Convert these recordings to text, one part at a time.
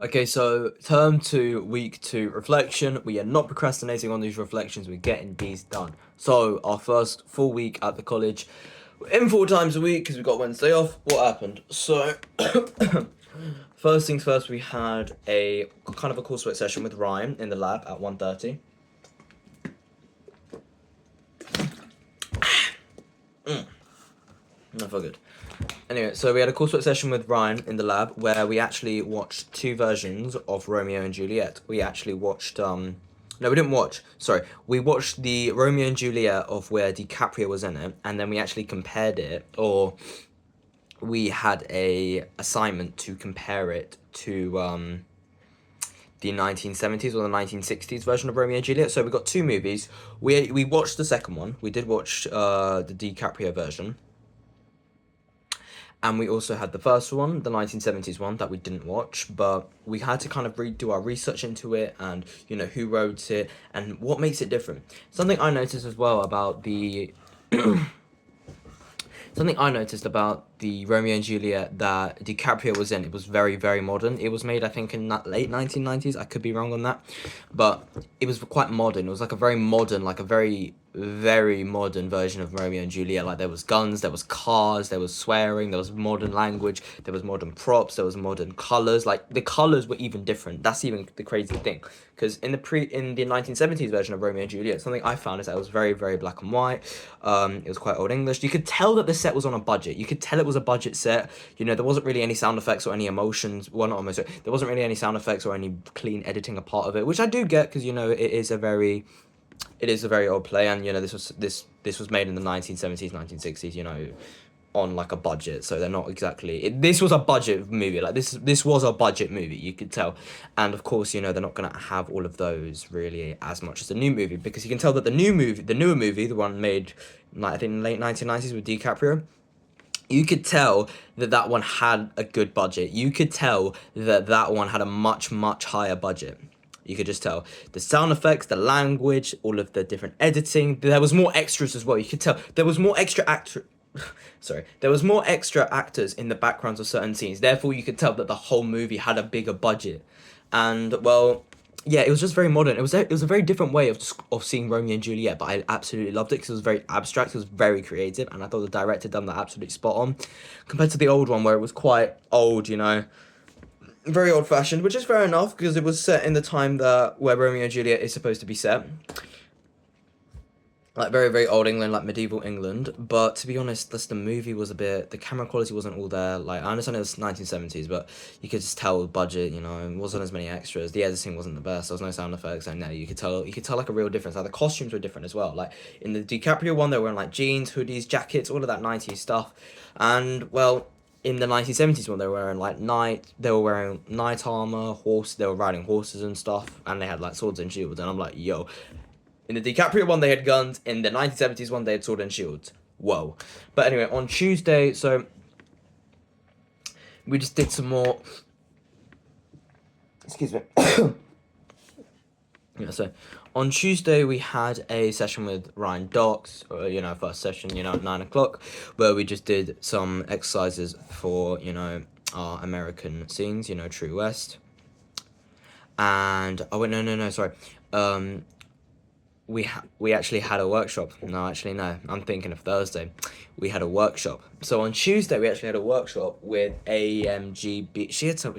Okay, so term two, week two reflection. We are not procrastinating on these reflections. We're getting these done. So our first full week at the college, we're in 4 times a week because we got Wednesday off. What happened? So first things first, we had a kind of a coursework session with Ryan in the lab at 1:30. I feel good. Anyway, so we had a coursework session with Ryan in the lab where we actually watched two versions of Romeo and Juliet. We actually watched no, we didn't watch. Sorry, we watched the Romeo and Juliet of where DiCaprio was in it, and then we actually compared it, or we had a assignment to compare it to the 1970s or the 1960s version of Romeo and Juliet. So we got two movies. We watched the second one. We did watch the DiCaprio version. And we also had the first one, the 1970s one, that we didn't watch, but we had to kind of do our research into it and, who wrote it and what makes it different. Something I noticed as well about the. Something I noticed about the Romeo and Juliet that DiCaprio was in, it was very, very modern. It was made, I think, in that late 1990s. I could be wrong on that. But it was quite modern. It was like a very modern, like a very, very modern version of Romeo and Juliet. Like there was guns, there was cars, there was swearing, there was modern language, there was modern props, there was modern colors. Like the colors were even different. That's even the crazy thing. Because in the 1970s version of Romeo and Juliet, something I found is that it was very, very black and white. It was quite old English. You could tell that the set was on a budget. You could tell it was a budget set. There wasn't really any sound effects or any emotions. Well, not almost. There wasn't really any sound effects or any clean editing a part of it, which I do get because it is a very old play, and this was made in the 1970s, 1960s. On like a budget, so they're not exactly. This was a budget movie. Like this was a budget movie. You could tell, and of course, they're not gonna have all of those really as much as the new movie because you can tell that the newer movie, the one made, like I think late 1990s with DiCaprio. You could tell that that one had a good budget. You could tell that that one had a much, much higher budget. You could just tell the sound effects, the language, all of the different editing. There was more extras as well. You could tell there was more extra actor. Sorry, there was more extra actors in the backgrounds of certain scenes. Therefore, you could tell that the whole movie had a bigger budget, and well, yeah, it was just very modern. It was a very different way of seeing Romeo and Juliet, but I absolutely loved it because it was very abstract. It was very creative, and I thought the director done that absolutely spot on, compared to the old one where it was quite old. Very old fashioned, which is fair enough because it was set in the time that where Romeo and Juliet is supposed to be set, like very very old England, like medieval England. But to be honest, the movie was the camera quality wasn't all there. Like I understand it was 1970s, but you could just tell the budget. It wasn't as many extras. The editing wasn't the best. There was no sound effects, and you could tell like a real difference. Like the costumes were different as well. Like in the DiCaprio one, they were wearing like jeans, hoodies, jackets, all of that 90s stuff, and well. In the 1970s one, they were wearing knight armor, they were riding horses and stuff, and they had like swords and shields, and I'm like, yo, in the DiCaprio one, they had guns. In the 1970s one, they had sword and shields. Whoa. But anyway, on Tuesday, so we just did some more. Excuse me. Yeah, so on Tuesday, we had a session with Ryan Docs, first session, at 9 o'clock, where we just did some exercises for, our American scenes, True West. And, oh, wait, no, sorry. We actually had a workshop. No, actually no. I'm thinking of Thursday. We had a workshop. So on Tuesday we actually had a workshop with AMGB. She had some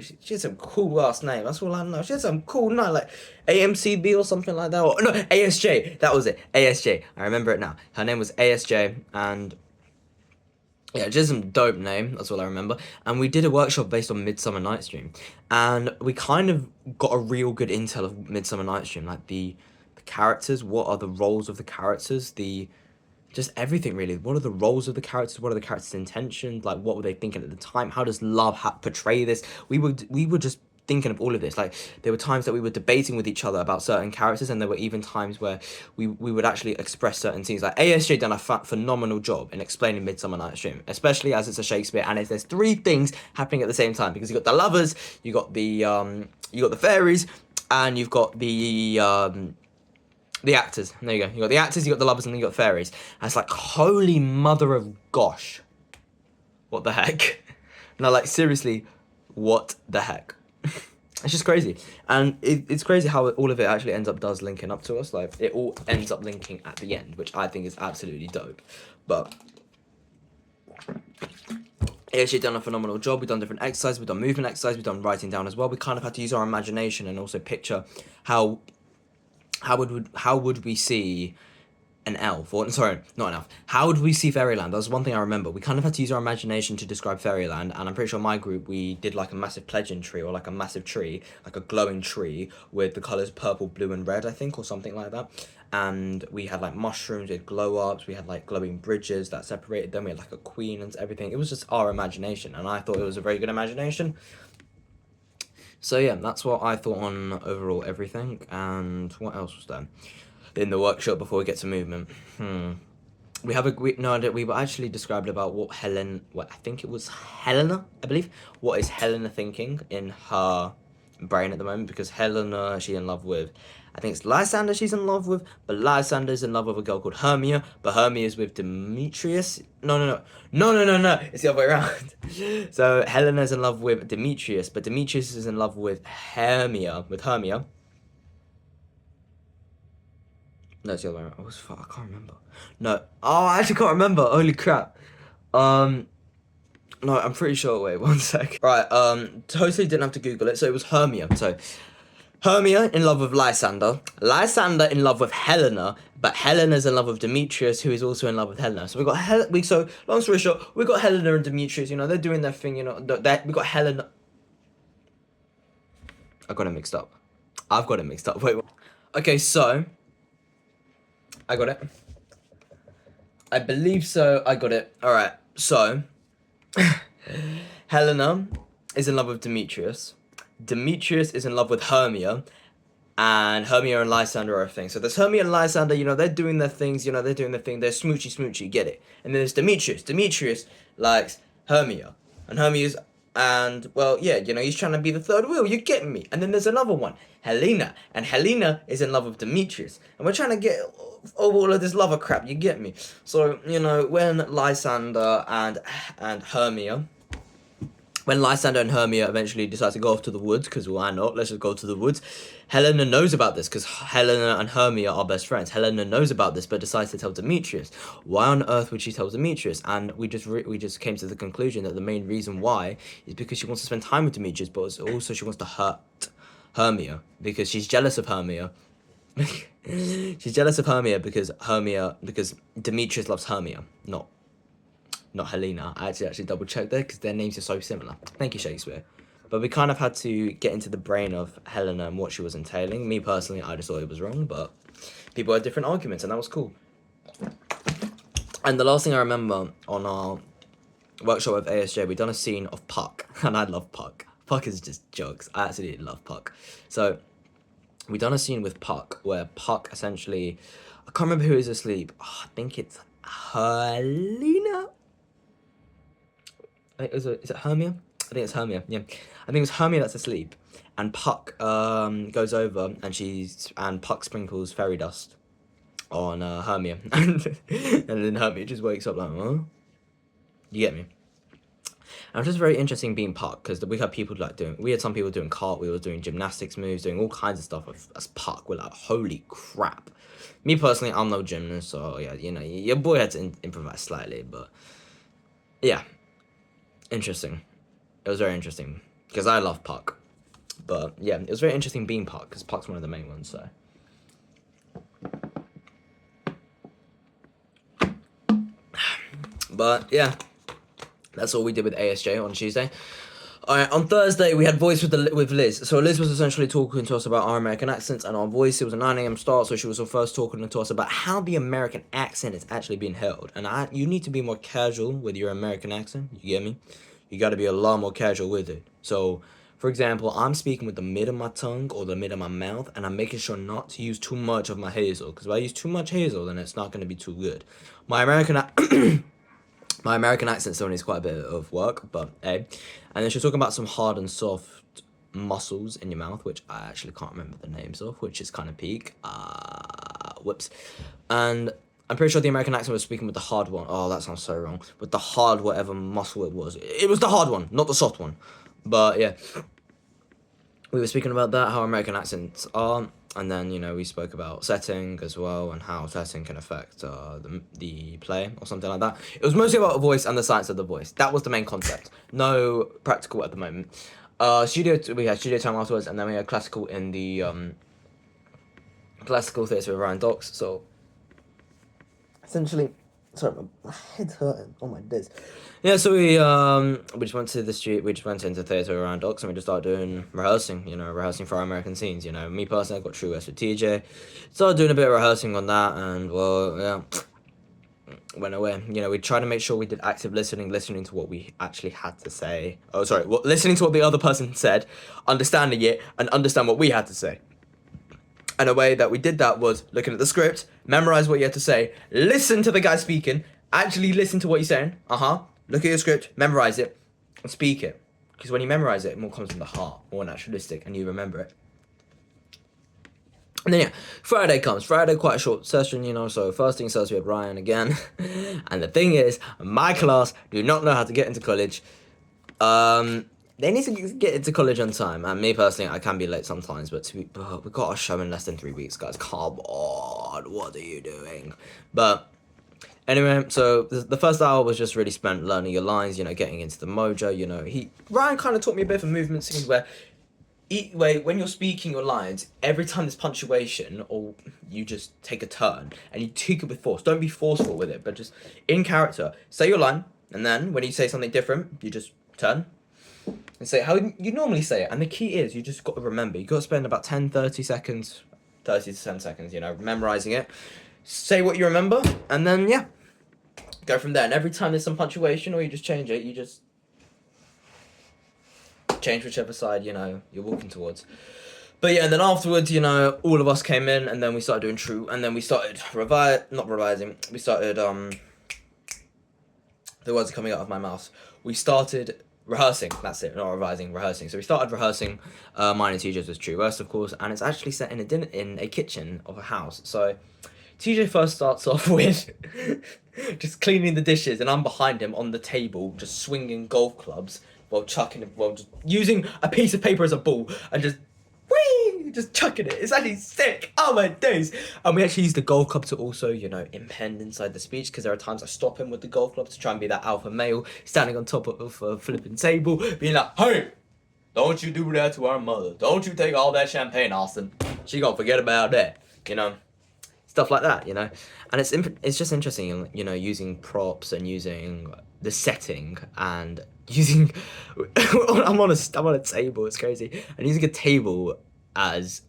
cool last name. That's all I know. She had some cool name like AMCB or something like that. Or no, ASJ. That was it. ASJ. I remember it now. Her name was ASJ, and yeah, just some dope name. That's all I remember. And we did a workshop based on Midsummer Night's Dream, and we kind of got a real good intel of Midsummer Night's Dream, like the characters. What are the roles of the characters? The Just everything really. What are the roles of the characters? What are the characters' intentions? Like, what were they thinking at the time? How does love portray this? We were just thinking of all of this. Like, there were times that we were debating with each other about certain characters, and there were even times where we would actually express certain scenes. Like ASJ done a phenomenal job in explaining Midsummer Night's Dream, especially as it's a Shakespeare, and there's three things happening at the same time because you got the lovers, you got the fairies, and you've got the actors. There you go. You got the actors, you got the lovers, and then you got fairies. And it's like, holy mother of gosh. What the heck? No, like, seriously, what the heck? It's just crazy, and it's crazy how all of it actually ends up linking up to us. Like it all ends up linking at the end, which I think is absolutely dope. But it's actually done a phenomenal job. We've done different exercises, we've done movement exercise, we've done writing down as well. We kind of had to use our imagination and also picture how would we see an elf, or sorry, not an elf. How would we see Fairyland? That was one thing I remember. We kind of had to use our imagination to describe Fairyland, and I'm pretty sure my group, we did like a massive pledging tree, or like a massive tree, like a glowing tree with the colours purple, blue, and red, I think, or something like that. And we had like mushrooms, we had glow ups, we had like glowing bridges that separated them, we had like a queen and everything. It was just our imagination, and I thought it was a very good imagination. So yeah, that's what I thought on overall everything. And what else was there in the workshop before we get to movement? We have we were actually described about what I think it was Helena, I believe. What is Helena thinking in her brain at the moment? Because Helena, she's in love with, I think it's Lysander she's in love with, but Lysander's in love with a girl called Hermia, but Hermia is with Demetrius. No. It's the other way around. So Helena's in love with Demetrius, but Demetrius is in love with Hermia. No, it's the other way around. I can't remember. No. Oh, I actually can't remember. Holy crap. No, I'm pretty sure. Wait, one sec. Right, totally didn't have to Google it. So it was Hermia. So Hermia in love with Lysander. Lysander in love with Helena, but Helena's in love with Demetrius, who is also in love with Helena. So we got so long story short, we got Helena and Demetrius. You know, they're doing their thing. You know, we got Helena. I got it mixed up. I've got it mixed up. Wait. Okay, so I got it. I believe so. I got it. All right. So Helena is in love with Demetrius. Demetrius is in love with Hermia, and Hermia and Lysander are a thing. So there's Hermia and Lysander, you know, they're doing their things, they're smoochy, get it. And then there's Demetrius. Demetrius likes Hermia, and Hermia's, and, well, yeah, you know, he's trying to be the third wheel, you get me. And then there's another one, Helena, and Helena is in love with Demetrius. And we're trying to get over all of this lover crap, you get me. So, you know, when Lysander and Hermia, when Lysander and Hermia eventually decide to go off to the woods, because why not? Let's just go to the woods. Helena knows about this, because Helena and Hermia are best friends. Helena knows about this, but decides to tell Demetrius. Why on earth would she tell Demetrius? And we just came to the conclusion that the main reason why is because she wants to spend time with Demetrius, but also she wants to hurt Hermia, because she's jealous of Hermia. She's jealous of Hermia because Demetrius loves Hermia, not Helena. I actually double checked there because their names are so similar. Thank you, Shakespeare. But we kind of had to get into the brain of Helena and what she was entailing. Me personally, I just thought it was wrong, but people had different arguments, and that was cool. And the last thing I remember on our workshop with ASJ, we done a scene of Puck, and I love Puck. Puck is just jokes. I absolutely love Puck. So we done a scene with Puck where Puck essentially, I can't remember who is asleep. Oh, I think it's Helena. Is it Hermia? I think it's Hermia. Yeah, I think it's Hermia that's asleep, and Puck goes over and Puck sprinkles fairy dust on Hermia, and then Hermia just wakes up like, huh? You get me? And it was just very interesting being Puck, because we had some people doing cartwheels, doing gymnastics moves, doing all kinds of stuff as Puck. We're like, holy crap. Me personally, I'm no gymnast, so yeah, you know, your boy had to improvise slightly, but yeah. Interesting. It was very interesting because I love Puck, but yeah, it was very interesting being Puck because Puck's one of the main ones. So, but yeah, that's all we did with ASJ on Tuesday. Alright, on Thursday we had voice with Liz. So Liz was essentially talking to us about our American accents and our voice. It was a 9 a.m. start, so she was first talking to us about how the American accent is actually being held. And you need to be more casual with your American accent, you get me? You gotta be a lot more casual with it. So, for example, I'm speaking with the mid of my tongue or the mid of my mouth, and I'm making sure not to use too much of my hazel, because if I use too much hazel, then it's not gonna be too good. My American accent still needs quite a bit of work, but hey. And then she's talking about some hard and soft muscles in your mouth, which I actually can't remember the names of, which is kind of peak. Whoops. And I'm pretty sure the American accent was speaking with the hard one. Oh, that sounds so wrong. With the hard whatever muscle it was. It was the hard one, not the soft one. But yeah. we were speaking about that, how American accents are, and then we spoke about setting as well and how setting can affect the play or something like that. It was mostly about voice and the science of the voice. That was the main concept. No practical at the moment. We had studio time afterwards, and then we had classical in the classical theatre with Ryan Docks. So essentially, sorry, my head's hurting. Oh my days. Yeah, so we just went to the street. We just went into theatre around Docks, and we just started doing rehearsing. Rehearsing for our American scenes. Me personally, I got True West with TJ. Started doing a bit of rehearsing on that, and well, yeah, went away. We tried to make sure we did active listening to what we actually had to say. Oh, sorry, listening to what the other person said, understanding it, and understand what we had to say. And a way that we did that was looking at the script, memorize what you had to say, listen to the guy speaking, actually listen to what he's saying. Look at your script, memorize it, and speak it. Because when you memorize it, it more comes from the heart, more naturalistic, and you remember it. And then yeah, Friday comes. Friday, quite a short session, so first things first, we had Ryan again. And the thing is, my class do not know how to get into college. They need to get into college on time, and me personally, I can be late sometimes, but we've got a show in less than 3 weeks, guys. Come on, what are you doing? But anyway, so the first hour was just really spent learning your lines, getting into the mojo. Ryan kind of taught me a bit of a movement scene where when you're speaking your lines, every time there's punctuation, or you just take a turn and you take it with force. Don't be forceful with it, but just in character, say your line, and then when you say something different, you just turn and say how you normally say it. And the key is, you just got to remember, you got to spend about 30 to 10 seconds, memorizing it. Say what you remember, and then, yeah, go from there. And every time there's some punctuation, or you just change it, you just change whichever side, you're walking towards. But yeah, and then afterwards, all of us came in, and then we started doing True, and then we started not revising, we started, the words are coming out of my mouth. We started rehearsing, that's it, not revising, rehearsing. So we started rehearsing mine and TJ's was True West, of course, and it's actually set in a kitchen of a house. So TJ first starts off with just cleaning the dishes, and I'm behind him on the table, just swinging golf clubs while just using a piece of paper as a ball, and just chucking it. It's actually sick. Oh my days. And we actually use the golf club to also, impend inside the speech, because there are times I stop him with the golf club to try and be that alpha male, standing on top of a flipping table, being like, hey, don't you do that to our mother. Don't you take all that champagne, Austin. She gonna forget about that, Stuff like that, And it's just interesting, using props and using the setting and using I'm on a table, it's crazy, and using a table as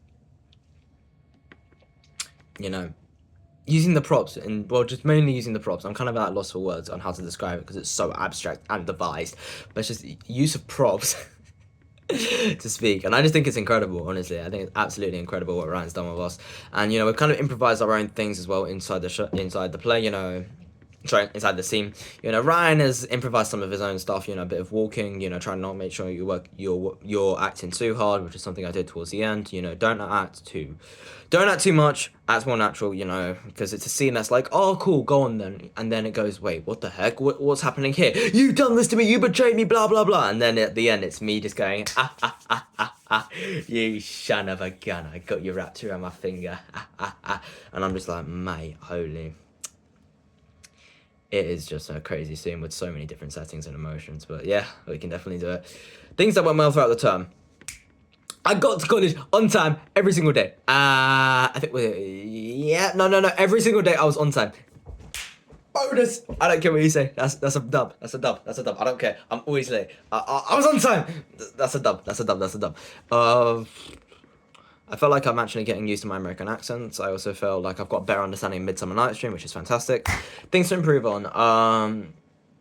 using the props, and just mainly using the props. I'm kind of at a loss for words on how to describe it because it's so abstract and devised, but it's just use of props to speak, and I just think it's incredible. Honestly, I think it's absolutely incredible what Ryan's done with us, and we've kind of improvised our own things as well inside the play. Inside the scene, Ryan has improvised some of his own stuff. A bit of walking. Trying not to make sure you're acting too hard, which is something I did towards the end. Don't act too much. Act more natural. Because it's a scene that's like, oh, cool, go on then, and then it goes, wait, what the heck? What's happening here? You've done this to me. You betrayed me. Blah blah blah. And then at the end, it's me just going, you son of a gun. I got you wrapped around my finger. And I'm just like, mate, holy. It is just a crazy scene with so many different settings and emotions. But yeah, we can definitely do it. Things that went well throughout the term. I got to college on time every single day. Every single day I was on time. Bonus! I don't care what you say. That's a dub. That's a dub. I don't care. I'm always late. I was on time. That's a dub. I felt like I'm actually getting used to my American accents. I also feel like I've got a better understanding of Midsummer Night's Dream, which is fantastic. Things to improve on.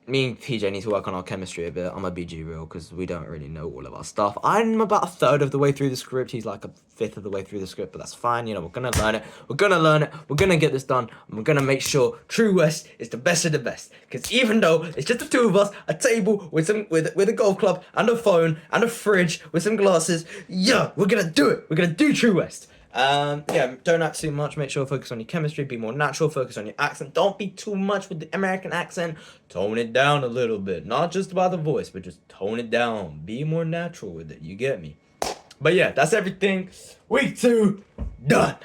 Me and PJ need to work on our chemistry a bit. I'm a BG real because we don't really know all of our stuff. I'm about a third of the way through the script. He's like a fifth of the way through the script, but that's fine. We're gonna learn it. We're gonna get this done. And we're gonna make sure True West is the best of the best. Because even though it's just the two of us, a table with a golf club and a phone and a fridge with some glasses, yeah, we're gonna do it. We're gonna do True West. Don't act too much. Make sure focus on your chemistry. Be more natural. Focus on your accent. Don't be too much with the American accent. Tone it down a little bit. Not just by the voice, but just tone it down. Be more natural with it. You get me? But yeah, that's everything. Week 2 done.